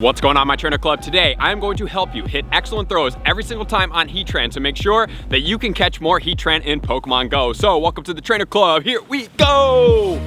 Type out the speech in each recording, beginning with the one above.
What's going on, my trainer club? Today, I'm going to help you hit excellent throws every single time on Heatran to make sure that you can catch more Heatran in Pokemon Go. So, welcome to the trainer club. Here we go!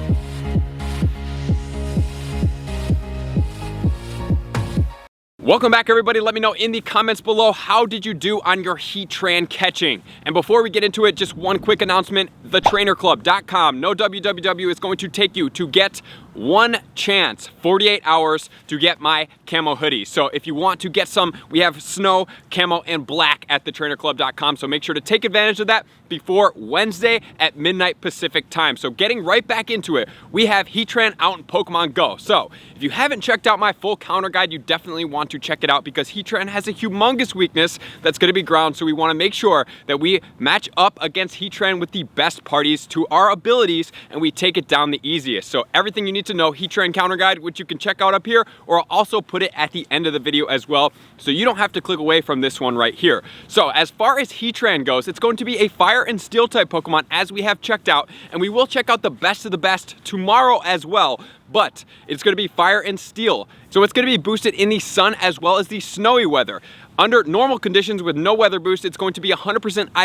Welcome back, everybody. Let me know in the comments below, how did you do on your Heatran catching? And before we get into it, just one quick announcement. thetrainerclub.com, no www, is going to take you to get one chance, 48 hours to get my camo hoodie. So if you want to get some, we have snow, camo, and black at thetrainerclub.com. So make sure to take advantage of that before Wednesday at midnight Pacific time. So getting right back into it, we have Heatran out in Pokemon Go. So if you haven't checked out my full counter guide, you definitely want to check it out because Heatran has a humongous weakness that's going to be ground. So we want to make sure that we match up against Heatran with the best parties to our abilities and we take it down the easiest. So everything you need to know, Heatran counter guide, which you can check out up here, or I'll also put it at the end of the video as well, so you don't have to click away from this one right here. So as far as Heatran goes, it's going to be a fire and steel type Pokemon as we have checked out, and we will check out the best of the best tomorrow as well. But it's going to be fire and steel. So it's going to be boosted in the sun as well as the snowy weather. Under normal conditions with no weather boost, it's going to be 100%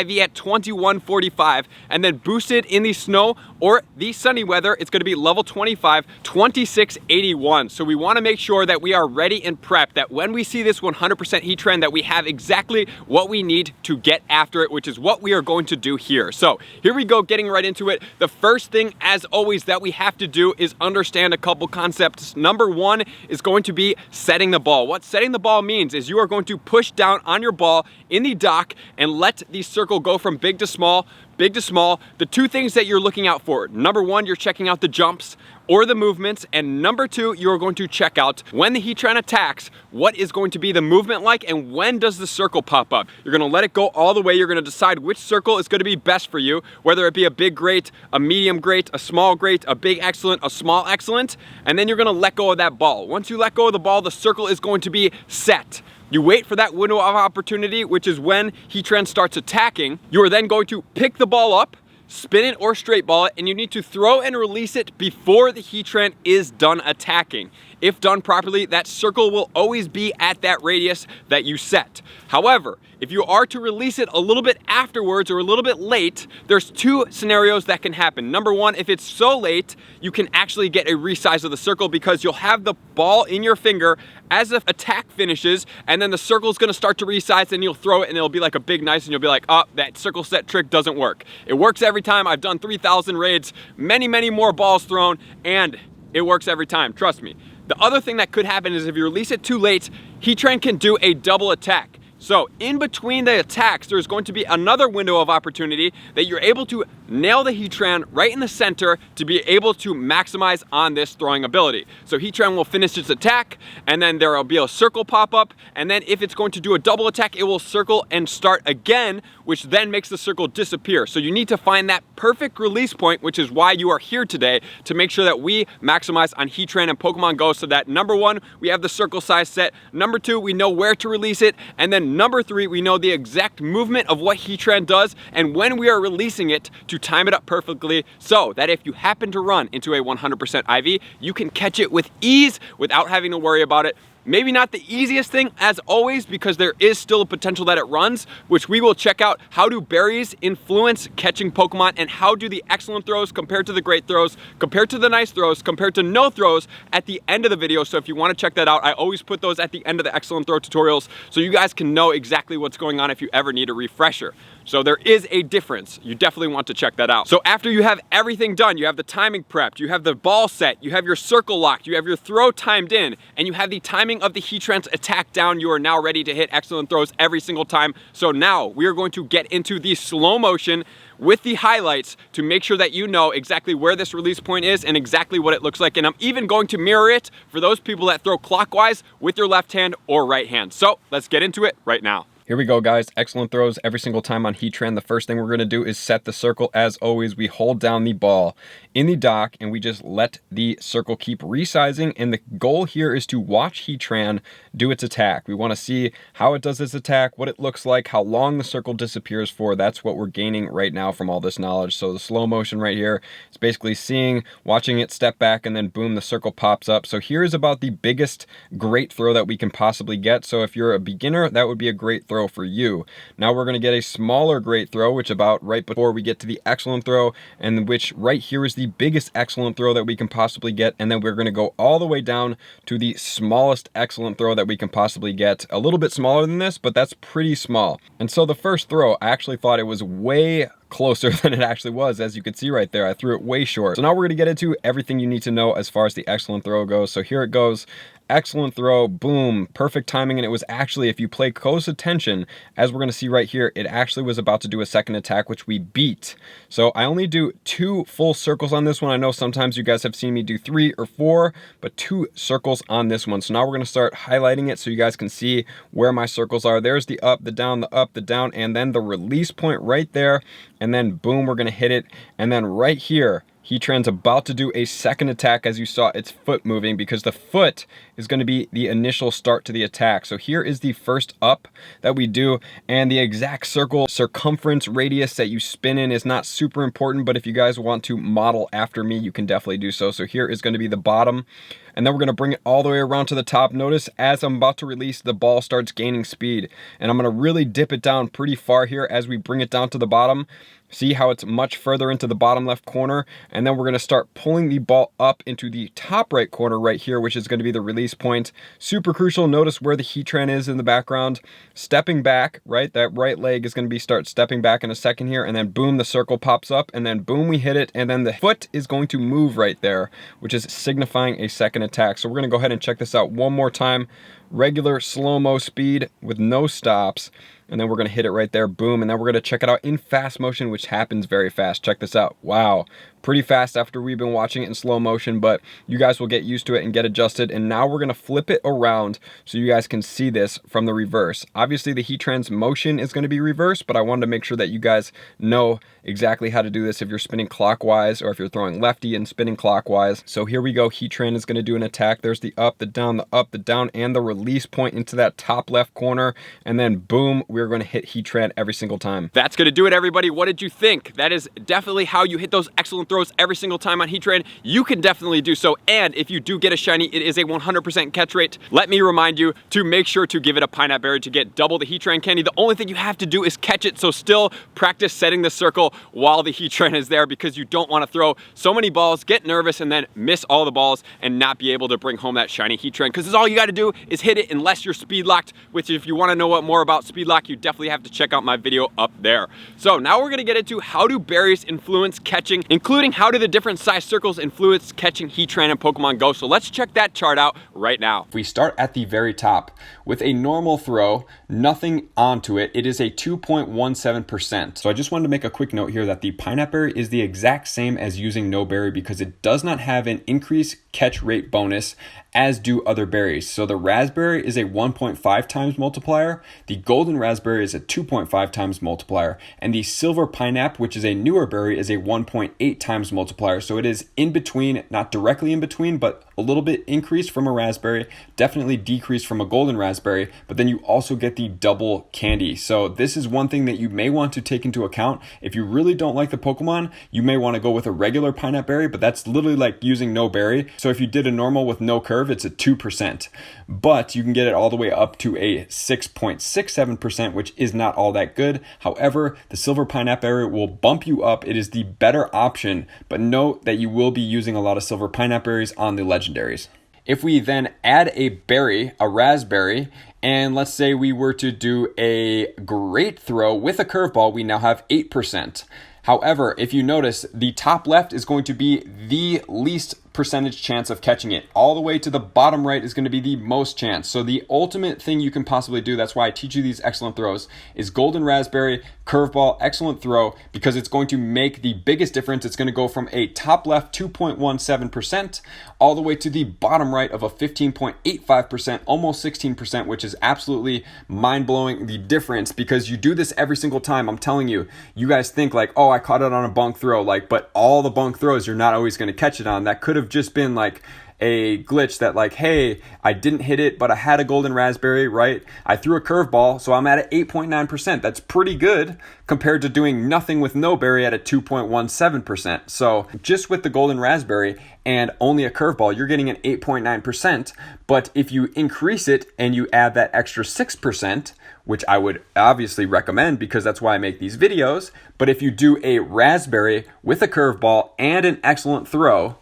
IV at 2145, and then boosted in the snow or the sunny weather, it's going to be level 25, 2681. So we want to make sure that we are ready and prepped, that when we see this 100% Heatran, that we have exactly what we need to get after it, which is what we are going to do here. So here we go, getting right into it. The first thing, as always, that we have to do is understand a couple concepts. Number one is going to be setting the ball. What setting the ball means is you are going to push down on your ball in the dock and let the circle go from big to small. Big to small. The two things that you're looking out for: number one, you're checking out the jumps or the movements, and number two, you're going to check out when the Heatran attacks, what is going to be the movement like, and when does the circle pop up. You're going to let it go all the way. You're going to decide which circle is going to be best for you, whether it be a big great, a medium great, a small great, a big excellent, a small excellent, and then you're going to let go of that ball. Once you let go of the ball, the circle is going to be set. You wait for that window of opportunity, which is when Heatran starts attacking. You are then going to pick the ball up, spin it or straight ball it, and you need to throw and release it before the Heatran is done attacking. If done properly, that circle will always be at that radius that you set. However, if you are to release it a little bit afterwards or a little bit late, there's two scenarios that can happen. Number one, if it's so late, you can actually get a resize of the circle because you'll have the ball in your finger as the attack finishes, and then the circle is going to start to resize, and you'll throw it and it'll be like a big nice, and you'll be like, oh, that circle set trick doesn't work. It works every time. I've done 3,000 raids, many more balls thrown, and it works every time, trust me. The other thing that could happen is if you release it too late, Heatran can do a double attack. So in between the attacks, there's going to be another window of opportunity that you're able to nail the Heatran right in the center to be able to maximize on this throwing ability. So Heatran will finish its attack, and then there will be a circle pop up, and then if it's going to do a double attack, it will circle and start again, which then makes the circle disappear. So you need to find that perfect release point, which is why you are here today, to make sure that we maximize on Heatran and Pokemon Go, so that number one, we have the circle size set, number two, we know where to release it, and then number three, we know the exact movement of what Heatran does and when we are releasing it to time it up perfectly, so that if you happen to run into a 100% IV, you can catch it with ease without having to worry about it. Maybe not the easiest thing as always, because there is still a potential that it runs, which we will check out. How do berries influence catching Pokemon, and how do the excellent throws compared to the great throws, compared to the nice throws, compared to no throws at the end of the video. So if you want to check that out, I always put those at the end of the excellent throw tutorials so you guys can know exactly what's going on if you ever need a refresher. So there is a difference. You definitely want to check that out. So after you have everything done, you have the timing prepped, you have the ball set, you have your circle locked, you have your throw timed in, and you have the timing of the Heatran's attack down, you are now ready to hit excellent throws every single time. So now we are going to get into the slow motion with the highlights to make sure that you know exactly where this release point is and exactly what it looks like. And I'm even going to mirror it for those people that throw clockwise with your left hand or right hand. So let's get into it right now. Here we go, guys. Excellent throws every single time on Heatran. The first thing we're going to do is set the circle. As always, we hold down the ball in the dock and we just let the circle keep resizing. And the goal here is to watch Heatran do its attack. We want to see how it does its attack, what it looks like, how long the circle disappears for. That's what we're gaining right now from all this knowledge. So the slow motion right here is basically seeing, watching it step back, and then boom, the circle pops up. So here's about the biggest great throw that we can possibly get. So if you're a beginner, that would be a great throw for you. Now we're going to get a smaller great throw, which about right before we get to the excellent throw, and which right here is the biggest excellent throw that we can possibly get. And then we're going to go all the way down to the smallest excellent throw that we can possibly get. A little bit smaller than this, but that's pretty small. And so the first throw, I actually thought it was way closer than it actually was. As you can see right there, I threw it way short. So now we're going to get into everything you need to know as far as the excellent throw goes. So here it goes. Excellent throw, boom, perfect timing. And it was actually, if you play close attention, as we're going to see right here, it actually was about to do a second attack, which we beat. So I only do 2 full circles on this one. I know sometimes you guys have seen me do 3 or 4, but 2 circles on this one. So now we're going to start highlighting it so you guys can see where my circles are. There's the up, the down, the up, the down, and then the release point right there. And then boom, we're going to hit it. And then right here, Heatran's about to do a second attack. As you saw, its foot moving, because the foot is going to be the initial start to the attack. So here is the first up that we do, and the exact circle circumference radius that you spin in is not super important, but if you guys want to model after me, you can definitely do so. So here is going to be the bottom, and then we're going to bring it all the way around to the top. Notice as I'm about to release, the ball starts gaining speed, and I'm going to really dip it down pretty far here as we bring it down to the bottom. See how it's much further into the bottom left corner, and then we're going to start pulling the ball up into the top right corner right here, which is going to be the release point. Super crucial. Notice where the Heatran is in the background, stepping back, right? That right leg is going to be start stepping back in a second here, and then boom, the circle pops up, and then boom, we hit it, and then the foot is going to move right there, which is signifying a second attack. So we're going to go ahead and check this out one more time. Regular slow-mo speed with no stops. And then we're going to hit it right there, boom, and then we're going to check it out in fast motion, which happens very fast. Check this out. Wow, pretty fast after we've been watching it in slow motion, but you guys will get used to it and get adjusted. And now we're going to flip it around so you guys can see this from the reverse. Obviously, the Heatran's motion is going to be reversed, but I wanted to make sure that you guys know exactly how to do this if you're spinning clockwise or if you're throwing lefty and spinning clockwise. So here we go. Heatran is going to do an attack. There's the up, the down, the up, the down, and the release point into that top left corner. And then boom, we're going to hit Heatran every single time. That's going to do it, everybody. What did you think? That is definitely how you hit those excellent throws every single time on Heatran. You can definitely do so. And if you do get a shiny, it is a 100% catch rate. Let me remind you to make sure to give it a pineapple berry to get double the Heatran candy. The only thing you have to do is catch it. So still practice setting the circle while the Heatran is there, because you don't want to throw so many balls, get nervous, and then miss all the balls and not be able to bring home that shiny Heatran. Because all you got to do is hit it unless you're speed locked, which if you want to know what more about speed lock, you definitely have to check out my video up there. So now we're going to get into how do berries influence catching, including how do the different size circles influence catching Heatran and Pokemon Go. So let's check that chart out right now. If we start at the very top with a normal throw, nothing onto it, it is a 2.17%. So I just wanted to make a quick note here that the pineapple berry is the exact same as using no berry, because it does not have an increased catch rate bonus as do other berries. So the raspberry is a 1.5 times multiplier, the golden raspberry is a 2.5 times multiplier, and the silver pineapple, which is a newer berry, is a 1.8 times multiplier. So it is in between, not directly in between, but a little bit increased from a raspberry, definitely decreased from a golden raspberry, but then you also get the double candy. So this is one thing that you may want to take into account. If you really don't like the Pokemon, you may want to go with a regular pineapple berry, but that's literally like using no berry. So if you did a normal with no curve, it's a 2%, but you can get it all the way up to a 6.67%, which is not all that good. However, the silver pineapple berry will bump you up. It is the better option, but note that you will be using a lot of silver pineapple berries on the legendaries. If we then add a berry, a raspberry, and let's say we were to do a great throw with a curveball, we now have 8%. However, if you notice, the top left is going to be the least percentage chance of catching it. All the way to the bottom right is going to be the most chance. So the ultimate thing you can possibly do, that's why I teach you these excellent throws, is golden raspberry, curveball, excellent throw, because it's going to make the biggest difference. It's going to go from a top left 2.17% all the way to the bottom right of a 15.85%, almost 16%, which is absolutely mind-blowing, the difference, because you do this every single time. I'm telling you, you guys think like, oh, I caught it on a bunk throw, like, but all the bunk throws you're not always going to catch it on. That could have just been like a glitch that like, hey, I didn't hit it, but I had a golden raspberry, right? I threw a curveball, so I'm at 8.9%. That's pretty good compared to doing nothing with no berry at a 2.17%. So just with the golden raspberry and only a curveball, you're getting an 8.9%. But if you increase it and you add that extra 6%, which I would obviously recommend because that's why I make these videos, but if you do a raspberry with a curveball and an excellent throw,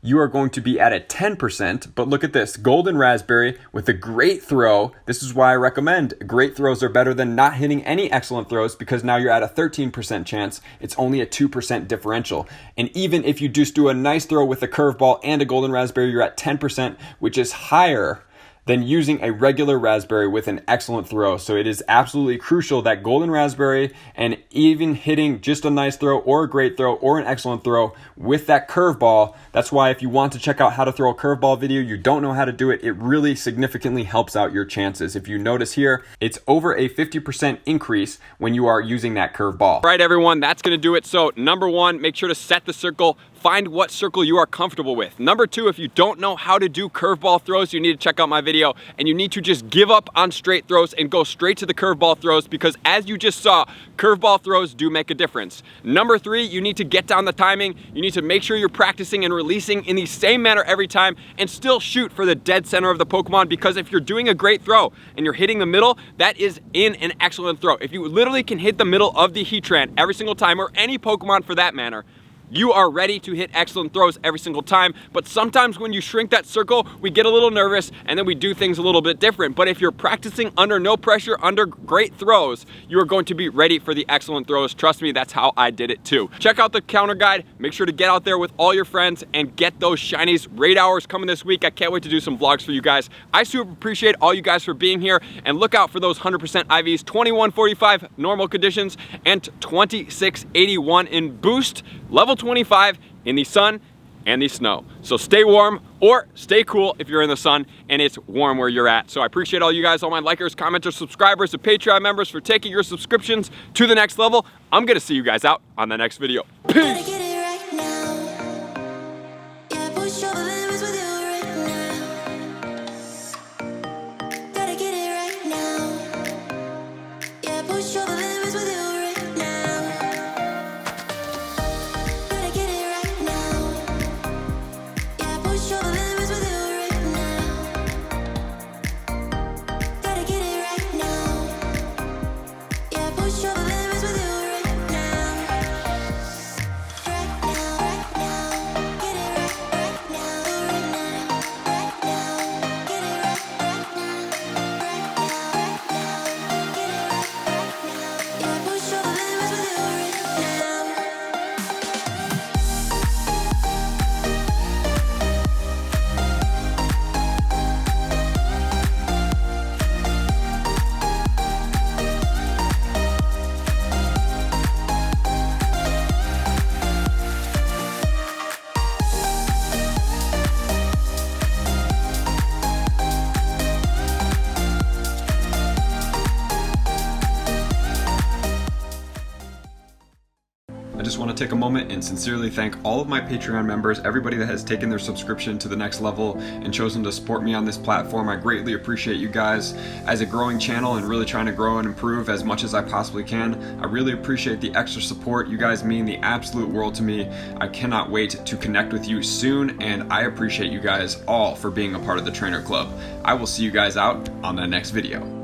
you are going to be at a 10%, but look at this, golden raspberry with a great throw. This is why I recommend great throws are better than not hitting any excellent throws, because now you're at a 13% chance. It's only a 2% differential. And even if you just do a nice throw with a curveball and a golden raspberry, you're at 10%, which is higher than using a regular raspberry with an excellent throw. So it is absolutely crucial that golden raspberry and even hitting just a nice throw or a great throw or an excellent throw with that curveball. That's why if you want to check out how to throw a curveball video, you don't know how to do it, it really significantly helps out your chances. If you notice here, it's over a 50% increase when you are using that curveball. All right, everyone, that's gonna do it. So number one, make sure to set the circle. Find what circle you are comfortable with. Number two, if you don't know how to do curveball throws, you need to check out my video, and you need to just give up on straight throws and go straight to the curveball throws, because as you just saw, curveball throws do make a difference. Number three, you need to get down the timing. You need to make sure you're practicing and releasing in the same manner every time, and still shoot for the dead center of the Pokemon, because if you're doing a great throw and you're hitting the middle, that is in an excellent throw. If you literally can hit the middle of the Heatran every single time, or any Pokemon for that matter, you are ready to hit excellent throws every single time. But sometimes when you shrink that circle, we get a little nervous and then we do things a little bit different. But if you're practicing under no pressure, under great throws, you are going to be ready for the excellent throws. Trust me, that's how I did it too. Check out the counter guide. Make sure to get out there with all your friends and get those shinies. Raid hours coming this week. I can't wait to do some vlogs for you guys. I super appreciate all you guys for being here, and look out for those 100% IVs, 2145 normal conditions and 2681 in boost, level 25 in the sun and the snow. So stay warm or stay cool if you're in the sun and it's warm where you're at. So I appreciate all you guys, all my likers, commenters, subscribers, and Patreon members for taking your subscriptions to the next level. I'm gonna see you guys out on the next video. Peace. I just want to take a moment and sincerely thank all of my Patreon members, everybody that has taken their subscription to the next level and chosen to support me on this platform. I greatly appreciate you guys. As a growing channel and really trying to grow and improve as much as I possibly can, I really appreciate the extra support. You guys mean the absolute world to me. I cannot wait to connect with you soon, and I appreciate you guys all for being a part of the Trainer Club. I will see you guys out on the next video.